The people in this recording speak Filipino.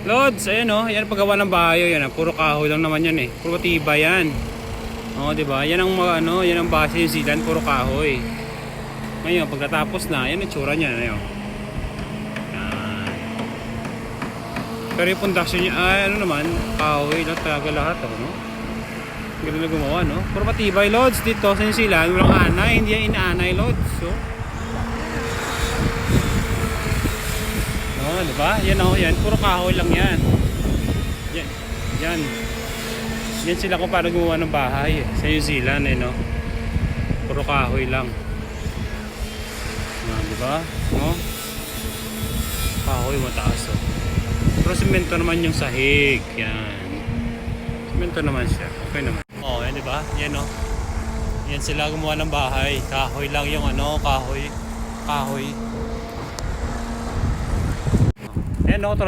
Lods, ayan oh, yan paggawa ng bahay, yan, puro kahoy lang naman yan eh. Puro tiba yan. Oh, 'di ba? Yan ang yan ang base ng Zealand, puro kahoy. Ngayon, pagkatapos na, yan ang tsura niya, ano. Yan. Pero yung pundasyon niya, ano naman, kahoy lang talaga lahat, no? Ganun na gumawa, no? Puro matibay, Lods, dito sa New Zealand, walang anay, hindi yan inaanay, Lods. So, oh, 'di ba? Yan oh, yan, puro kahoy lang yan. Yan. Yan. Yan sila kung paano gumawa ng bahay sa New Zealand, no? Puro kahoy lang. Ah, 'di ba? No? Kahoy mataas, oh. Pero semento naman yung sahig, yan. Semento naman siya. Okay naman. Oh, yan 'di ba? Yan oh. Yan sila gumawa ng bahay. Kahoy lang yung kahoy. Kahoy. Ayan, no,